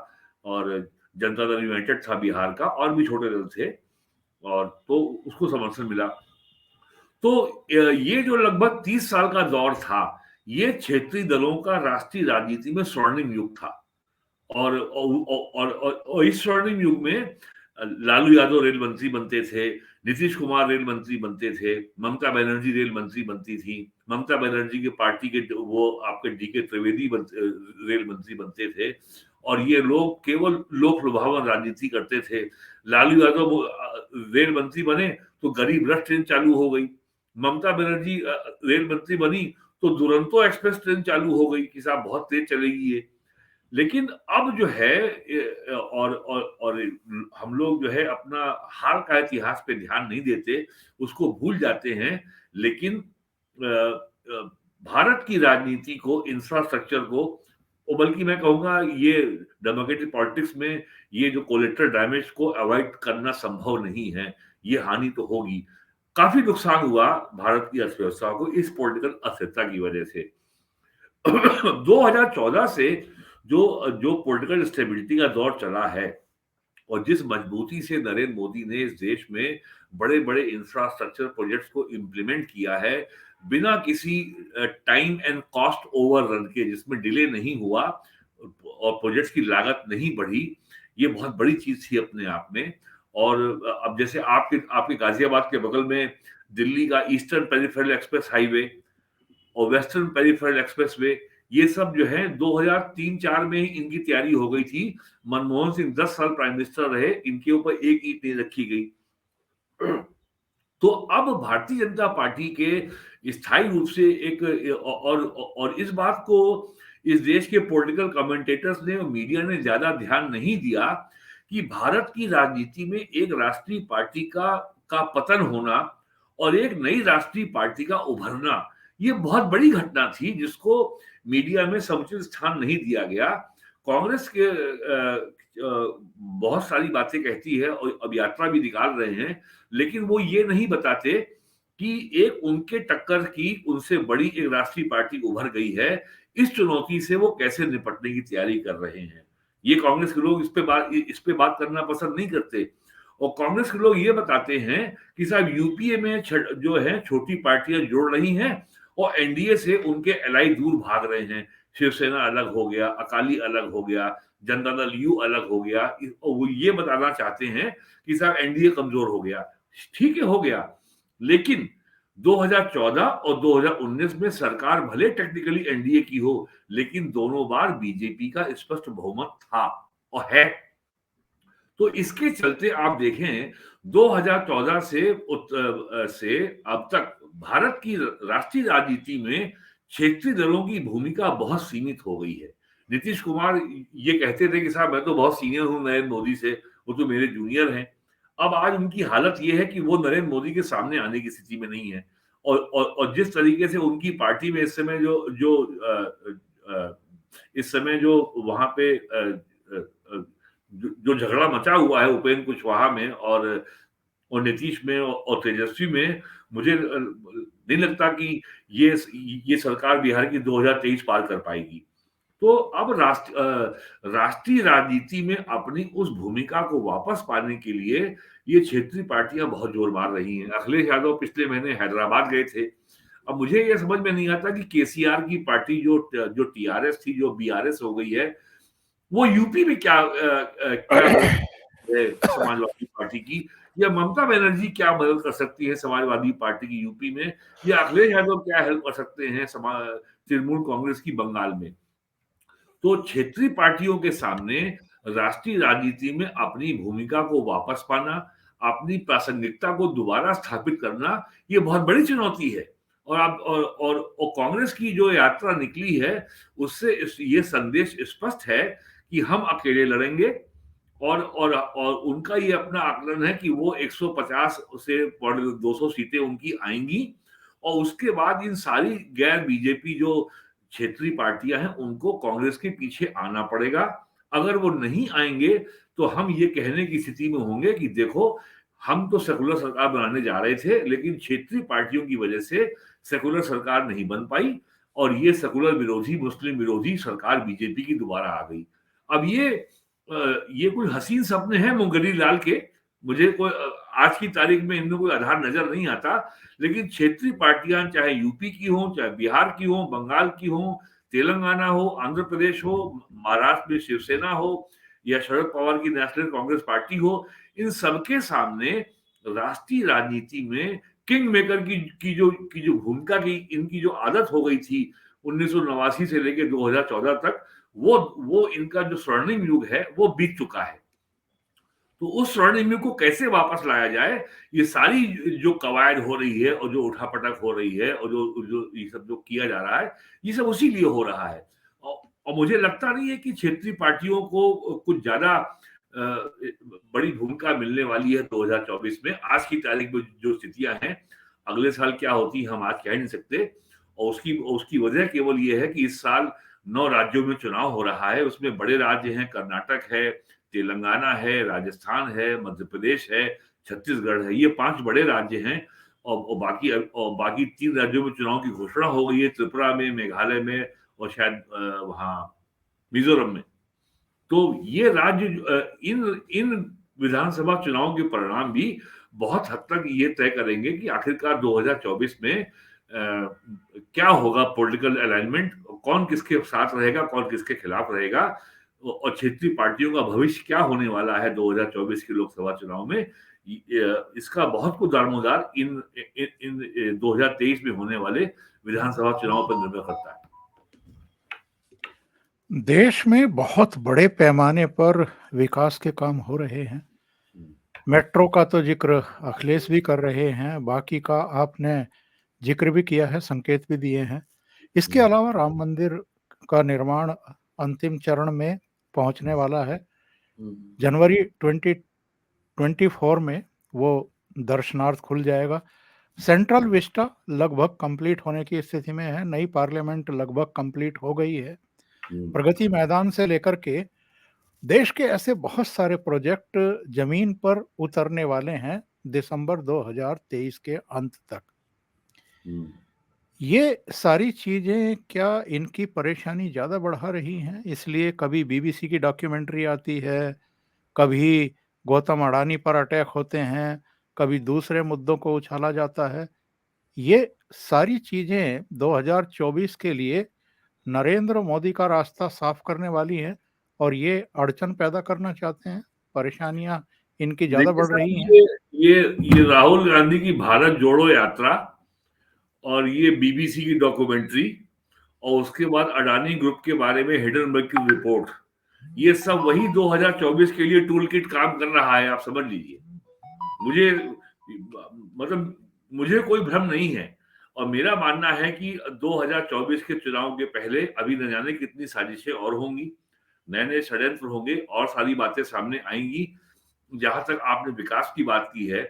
और जनता दल यूनाइटेड था बिहार का, और भी छोटे दल थे, और तो उसको समर्थन मिला। तो ये जो लगभग 30 साल का दौर था, ये क्षेत्रीय दलों का राष्ट्रीय राजनीति में स्वर्णिम युग था। और इस स्वर्णिम युग में लालू यादव रेल मंत्री बनते थे, नीतीश कुमार रेल मंत्री बनते थे, ममता बनर्जी रेल मंत्री बनती थी, ममता बनर्जी के पार्टी के वो आपके डीके त्रिवेदी रेल मंत्री बनते थे, और ये लोग केवल लोक लुभावन राजनीति करते थे। लालू यादव रेल मंत्री बने तो गरीब रथ ट्रेन चालू हो गई, ममता बनर्जी रेल मंत्री बनी तो दुरंतो एक्सप्रेस ट्रेन चालू हो गई कि साहब बहुत तेज चलेगी ये। लेकिन अब जो है और हम लोग जो है अपना हाल का इतिहास पे ध्यान नहीं देते, उसको भूल जाते हैं। लेकिन भारत की राजनीति को, इंफ्रास्ट्रक्चर को, और बल्कि मैं कहूंगा ये डेमोक्रेटिक पॉलिटिक्स में ये जो कोलेटरल डैमेज को अवॉइड करना संभव नहीं है, ये हानि तो होगी। काफी नुकसान हुआ भारत की अर्थव्यवस्था को इस पॉलिटिकल अस्थिरता की वजह से। 2014 से जो पॉलिटिकल स्टेबिलिटी का दौर चला है और जिस मजबूती से नरेंद्र मोदी ने इस देश में बड़े बड़े इंफ्रास्ट्रक्चर प्रोजेक्ट्स को इम्प्लीमेंट किया है, बिना किसी टाइम एंड कॉस्ट ओवररन के, जिसमें डिले नहीं हुआ और प्रोजेक्ट्स की लागत नहीं बढ़ी, ये बहुत बड़ी चीज थी अपने आप में। और अब जैसे आपके गाजियाबाद के बगल में दिल्ली का ईस्टर्न पेरिफेरल एक्सप्रेस हाईवे और वेस्टर्न पेरिफेरल एक्सप्रेसवे, ये सब जो है 2003-4 में ही इनकी तैयारी हो गई थी। मनमोहन सिंह 10 साल प्राइम मिनिस्टर रहे, इनके ऊपर एक ईंट नहीं रखी गई। तो अब भारतीय जनता पार्टी के स्थायी रूप से एक और इस बात को इस देश के पॉलिटिकल कमेंटेटर्स ने और मीडिया ने ज्यादा ध्यान नहीं दिया कि भारत की राजनीति में एक राष्ट्रीय पार्टी का पतन होना और एक नई राष्ट्रीय पार्टी का उभरना, ये बहुत बड़ी घटना थी जिसको मीडिया में समुचित स्थान नहीं दिया गया। कांग्रेस के बहुत सारी बातें कहती है और अब यात्रा भी निकाल रहे हैं, लेकिन वो ये नहीं बताते कि एक उनके टक्कर की उनसे बड़ी एक राष्ट्रीय पार्टी उभर गई है। इस चुनौती से वो कैसे निपटने की तैयारी कर रहे हैं। ये कांग्रेस के लोग इस पे बात करना पसंद नहीं करते और कांग्रेस के लोग ये बताते हैं कि साहब यूपीए में जो है छोटी पार्टियां जुड़ रही हैं और एनडीए से उनके एलाई दूर भाग रहे हैं। शिवसेना अलग हो गया, अकाली अलग हो गया, जनता दल यू अलग हो गया और वो ये बताना चाहते हैं कि साहब एनडीए कमजोर हो गया। ठीक है, हो गया, लेकिन 2014 और 2019 में सरकार भले टेक्निकली एनडीए की हो, लेकिन दोनों बार बीजेपी का स्पष्ट बहुमत था और है। तो इसके चलते आप देखें 2014 से अब तक भारत की राष्ट्रीय राजनीति में क्षेत्रीय दलों की भूमिका बहुत सीमित हो गई है। नीतीश कुमार ये कहते थे कि साहब मैं तो बहुत सीनियर हूं नरेंद्र मोदी से, वो तो मेरे जूनियर हैं। अब आज उनकी हालत ये है कि वो नरेंद्र मोदी के सामने आने की स्थिति में नहीं है और जिस तरीके से उनकी पार्टी में इस समय इस समय जो वहां पे जो झगड़ा मचा हुआ है उपेंद्र कुशवाहा में और नीतीश में और तेजस्वी में, मुझे नहीं लगता कि ये सरकार बिहार की 2023 पार कर पाएगी। तो अब राष्ट्रीय राजनीति में अपनी उस भूमिका को वापस पाने के लिए ये क्षेत्रीय पार्टियां बहुत जोर मार रही हैं। अखिलेश यादव पिछले महीने हैदराबाद गए थे। अब मुझे ये समझ में नहीं आता कि केसीआर की पार्टी जो टीआरएस थी, जो बीआरएस हो गई है, वो यूपी में क्या समाजवादी पार्टी की, या ममता बनर्जी क्या मदद कर सकती है समाजवादी पार्टी की यूपी में, या अखिलेश यादव क्या हेल्प कर सकते हैं तृणमूल कांग्रेस की बंगाल में। तो क्षेत्रीय पार्टियों के सामने राष्ट्रीय राजनीति में अपनी भूमिका को वापस पाना, अपनी प्रासंगिकता को दोबारा स्थापित करना, ये बहुत बड़ी चुनौती है। और कांग्रेस की जो यात्रा निकली है उससे ये संदेश स्पष्ट है कि हम अकेले लड़ेंगे और उनका ये अपना आकलन है कि वो 150 से 200 सीटें उनकी आएंगी और उसके बाद इन सारी गैर बीजेपी जो क्षेत्रीय पार्टियां हैं उनको कांग्रेस के पीछे आना पड़ेगा। अगर वो नहीं आएंगे तो हम ये कहने की स्थिति में होंगे कि देखो, हम तो सेकुलर सरकार बनाने जा रहे थे, लेकिन क्षेत्रीय पार्टियों की वजह से सेकुलर सरकार नहीं बन पाई और ये सेकुलर विरोधी, मुस्लिम विरोधी सरकार बीजेपी की दोबारा आ गई। अब ये कोई हसीन सपने हैं मुंगरी लाल के, मुझे कोई आज की तारीख में इनमें कोई आधार नजर नहीं आता, लेकिन क्षेत्रीय पार्टियां चाहे यूपी की हो, चाहे बिहार की हो, बंगाल की हो, तेलंगाना हो, आंध्र प्रदेश हो, महाराष्ट्र में शिवसेना हो या शरद पवार की नेशनल कांग्रेस पार्टी हो, इन सबके सामने राष्ट्रीय राजनीति में किंग मेकर की जो भूमिका की इनकी जो आदत हो गई थी 1989 से लेकर 2014 तक, वो इनका जो स्वर्णिम युग है वो बीत चुका है। तो उस स्वर्णिम युग को कैसे वापस लाया जाए, ये सारी जो कवायद हो रही है और जो उठापटक हो रही है और जो ये सब जो किया जा रहा है, ये सब उसी लिए हो रहा है। और मुझे लगता नहीं है कि क्षेत्रीय पार्टियों को कुछ ज्यादा बड़ी भूमिका मिलने वाली है 2024 में। आज की तारीख में जो स्थितियां हैं, अगले साल क्या होती है हम आज कह नहीं सकते और उसकी वजह केवल ये है कि इस साल 9 राज्यों में चुनाव हो रहा है। उसमें बड़े राज्य हैं, कर्नाटक है, तेलंगाना है, राजस्थान है, मध्य प्रदेश है, छत्तीसगढ़ है, ये 5 बड़े राज्य हैं और बाकी 3 राज्यों में चुनाव की घोषणा हो गई है, त्रिपुरा में, मेघालय में और शायद वहां मिजोरम में। तो ये राज्य इन विधानसभा चुनाव के परिणाम भी बहुत हद तक ये तय करेंगे कि आखिरकार 2024 में क्या होगा पॉलिटिकल अलाइनमेंट, कौन किसके साथ रहेगा, कौन किसके खिलाफ रहेगा और क्षेत्रीय पार्टियों का भविष्य क्या होने वाला है 2024 के लोकसभा चुनाव में। इसका बहुत कुछ दारोमदार इन 2023 में होने वाले विधानसभा चुनाव पर निर्भर करता है। देश में बहुत बड़े पैमाने पर विकास के काम हो रहे हैं। मेट्रो का तो ज़िक्र अखिलेश भी कर रहे हैं, बाकी का आपने ज़िक्र भी किया है, संकेत भी दिए हैं। इसके हुँ, अलावा राम मंदिर का निर्माण अंतिम चरण में पहुँचने वाला है। हुँ, जनवरी 2024 में वो दर्शनार्थ खुल जाएगा। सेंट्रल विस्टा लगभग कंप्लीट होने की स्थिति में है, नई पार्लियामेंट लगभग कंप्लीट हो गई है। हुँ। प्रगति मैदान से लेकर के देश के ऐसे बहुत सारे प्रोजेक्ट ज़मीन पर उतरने वाले हैं दिसंबर 2023 के अंत तक। हुँ। ये सारी चीज़ें क्या इनकी परेशानी ज़्यादा बढ़ा रही हैं? इसलिए कभी बीबीसी की डॉक्यूमेंट्री आती है, कभी गौतम अडानी पर अटैक होते हैं, कभी दूसरे मुद्दों को उछाला जाता है। ये सारी चीज़ें 2024 के लिए नरेंद्र मोदी का रास्ता साफ करने वाली हैं और ये अड़चन पैदा करना चाहते हैं, परेशानियाँ इनकी ज़्यादा देखिए बढ़ साहब, रही हैं। ये राहुल गांधी की भारत जोड़ो यात्रा और ये बीबीसी की डॉक्यूमेंट्री और उसके बाद अडानी ग्रुप के बारे में हिडनबर्ग की रिपोर्ट, ये सब वही 2024 के लिए टूल किट काम कर रहा है, आप समझ लीजिए। मुझे मतलब मुझे कोई भ्रम नहीं है और मेरा मानना है कि 2024 के चुनाव के पहले अभी न जाने कितनी साजिशें और होंगी, नए-नए षड्यंत्र होंगे और सारी बातें सामने आएँगी। जहाँ तक आपने विकास की बात की है,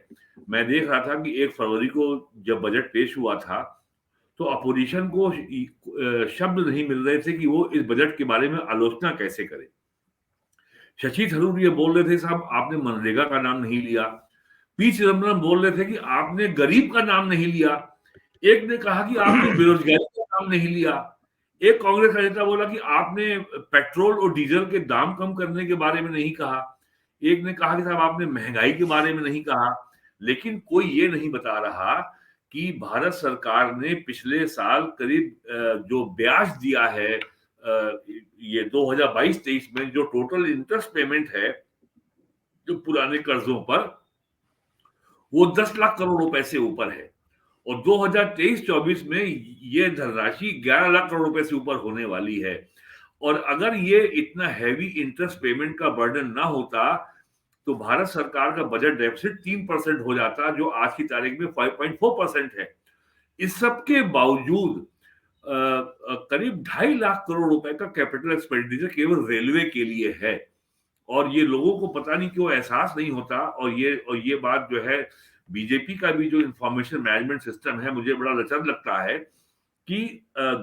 मैं देख रहा था कि 1 फरवरी को जब बजट पेश हुआ था, तो अपोज़िशन को शब्द नहीं मिल रहे थे कि वो इस बजट के बारे में आलोचना कैसे करें। शशि थरूर ये बोल रहे थे साहब आपने मनरेगा का नाम नहीं लिया। पी चिदम्बरम बोल रहे थे कि आपने गरीब का नाम नहीं लिया। एक ने कहा कि आपने बेरोज़गारी का नाम नहीं लिया। एक कांग्रेस का नेता बोला कि आपने पेट्रोल और डीज़ल के दाम कम करने के बारे में नहीं कहा। एक ने कहा कि साहब आपने महँगाई के बारे में नहीं कहा। लेकिन कोई ये नहीं बता रहा कि भारत सरकार ने पिछले साल करीब जो ब्याज दिया है ये 2022-23 में जो टोटल इंटरेस्ट पेमेंट है, जो पुराने कर्ज़ों पर, वो 10 लाख करोड़ रुपए से ऊपर है और 2023-24 में ये धनराशि 11 लाख करोड़ रुपए से ऊपर होने वाली है और अगर ये इतना हेवी इंटरेस्ट पेमेंट का बर्डन ना होता, तो भारत सरकार का बजट डेफिसिट 3% हो जाता, जो आज की तारीख में 5.4% है। इस सब के बावजूद करीब 2.5 लाख करोड़ रुपए का कैपिटल एक्सपेंडिचर केवल रेलवे के लिए है और ये लोगों को पता नहीं क्यों एहसास नहीं होता और ये बात जो है बीजेपी का भी जो इंफॉर्मेशन मैनेजमेंट सिस्टम है मुझे बड़ा लचर लगता है कि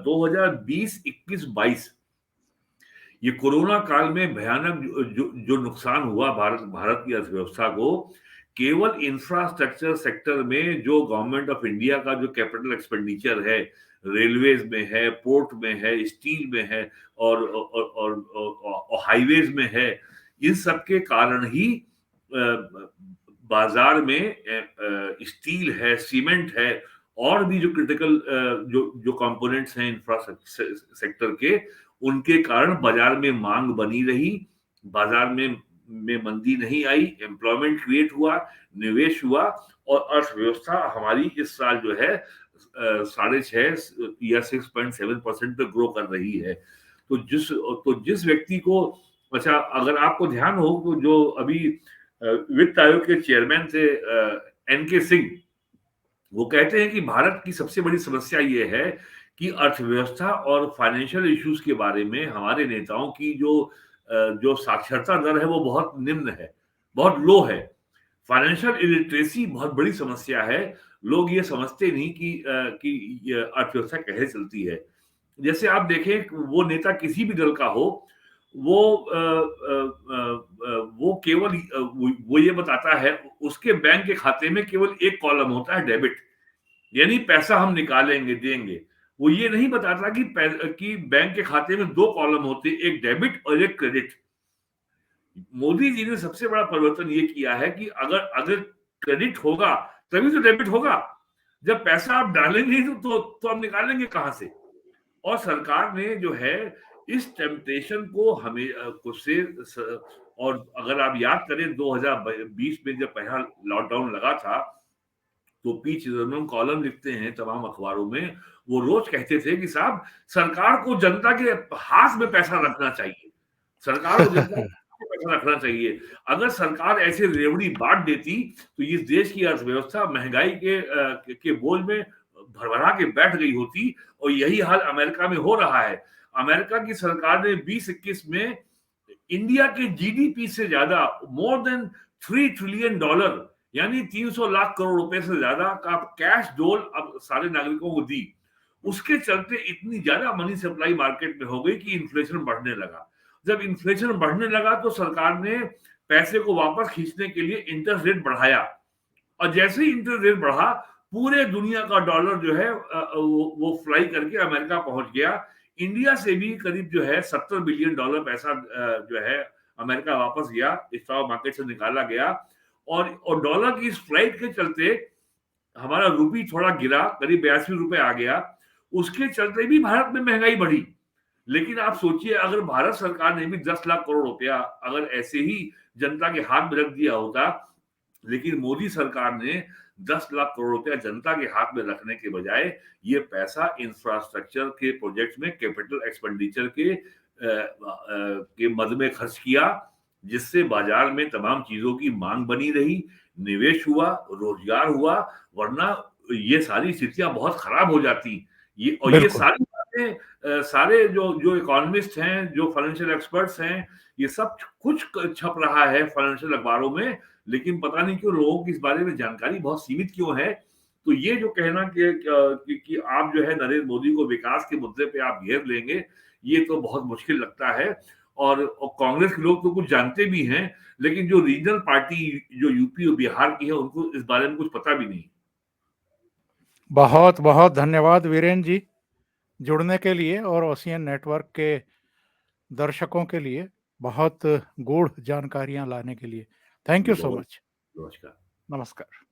2020, 21, 22 ये कोरोना काल में भयानक जो नुकसान हुआ भारत की अर्थव्यवस्था को केवल इंफ्रास्ट्रक्चर सेक्टर में जो गवर्नमेंट ऑफ इंडिया का जो कैपिटल एक्सपेंडिचर है रेलवेज में है, पोर्ट में है, स्टील में है और हाईवेज में है, इन सब के कारण ही बाजार में स्टील है, सीमेंट है और भी जो क्रिटिकल जो जो कंपोनेंट्स हैं इंफ्रास्ट्रक्चर सेक्टर के उनके कारण बाजार में मांग बनी रही, बाजार में मंदी नहीं आई, एम्प्लॉयमेंट क्रिएट हुआ, निवेश हुआ और अर्थव्यवस्था हमारी इस साल जो है 6.5 या 6.7% पे ग्रो कर रही है। तो जिस व्यक्ति को अच्छा अगर आपको ध्यान हो तो जो अभी वित्त आयोग के चेयरमैन थे एनके सिंह, वो कहते हैं कि भारत की सबसे बड़ी समस्या ये है कि अर्थव्यवस्था और फाइनेंशियल इश्यूज के बारे में हमारे नेताओं की जो साक्षरता दर है वो बहुत निम्न है, बहुत लो है। फाइनेंशियल इलिटरेसी बहुत बड़ी समस्या है। लोग ये समझते नहीं कि ये अर्थव्यवस्था कैसे चलती है। जैसे आप देखें वो नेता किसी भी दल का हो, वो वो केवल वो ये बताता है उसके बैंक के खाते में केवल एक कॉलम होता है डेबिट। यानी पैसा हम निकालेंगे, देंगे। वो ये नहीं बताता कि बैंक के खाते में 2 कॉलम होते हैं, एक डेबिट और एक क्रेडिट। मोदी जी ने सबसे बड़ा परिवर्तन ये किया है कि अगर अगर क्रेडिट होगा, तभी तो डेबिट होगा। जब पैसा आप डालेंगे ही तो हम निकालेंगे कहाँ से? और सरकार ने जो है इस टेम्पटेशन को हमें खुद से और अगर आप याद करें 2020 में जब पहला लॉकडाउन लगा था तो पी चिदम्बरम कॉलम लिखते हैं तमाम अखबारों में, वो रोज कहते थे कि साहब सरकार को जनता के हाथ में पैसा रखना चाहिए। सरकार को जनता के पैसा रखना चाहिए। अगर सरकार ऐसे रेवड़ी बाँट देती, तो इस देश की अर्थव्यवस्था महँगाई के बोझ में भरभरा के बैठ गई होती और यही हाल अमेरिका में हो रहा है। अमेरिका की सरकार ने 2021 में इंडिया के जीडीपी से ज़्यादा मोर देन $3 ट्रिलियन यानी 300 लाख करोड़ रुपए से ज़्यादा का कैश डोल अब सारे नागरिकों को दी। उसके चलते इतनी ज़्यादा मनी सप्लाई मार्केट में हो गई कि इन्फ्लेशन बढ़ने लगा। जब इन्फ्लेशन बढ़ने लगा तो सरकार ने पैसे को वापस खींचने के लिए इंटरेस्ट रेट बढ़ाया और जैसे ही इंटरेस्ट रेट बढ़ा, पूरे दुनिया का डॉलर जो है वो फ्लाई करके अमेरिका पहुंच गया। इंडिया से भी करीब जो है $70 बिलियन पैसा जो है अमेरिका वापस गया, स्टॉक मार्केट से निकाला गया और डॉलर की इस फ्लाइट के चलते हमारा रूपी थोड़ा गिरा, करीब 82 रुपए आ गया। उसके चलते भी भारत में महंगाई बढ़ी। लेकिन आप सोचिए अगर भारत सरकार ने भी 10 लाख करोड़ रुपया अगर ऐसे ही जनता के हाथ में रख दिया होता, लेकिन मोदी सरकार ने 10 लाख करोड़ रुपया जनता के हाथ में रखने के बजाय ये पैसा इंफ्रास्ट्रक्चर के प्रोजेक्ट में कैपिटल एक्सपेंडिचर के मद में खर्च किया, जिससे बाजार में तमाम चीजों की मांग बनी रही, निवेश हुआ, रोजगार हुआ, वरना ये सारी स्थितियां बहुत खराब हो जाती। ये बिल्कुल। सारी बातें सारे जो इकोनॉमिस्ट हैं, जो फाइनेंशियल एक्सपर्ट्स हैं, ये सब कुछ छप रहा है फाइनेंशियल अखबारों में, लेकिन पता नहीं क्यों लोगों की इस बारे में जानकारी बहुत सीमित क्यों है। तो ये जो कहना कि आप जो है नरेंद्र मोदी को विकास के मुद्दे पे आप घेर लेंगे, ये तो बहुत मुश्किल लगता है। और कांग्रेस के लोग तो कुछ जानते भी हैं, लेकिन जो रीजनल पार्टी जो यूपी और बिहार की है, उनको इस बारे में कुछ पता भी नहीं। बहुत बहुत धन्यवाद वीरेंद्र जी जुड़ने के लिए और ओशियन नेटवर्क के दर्शकों के लिए बहुत गूढ़ जानकारियां लाने के लिए। थैंक यू सो बहुत मच। नमस्कार। नमस्कार।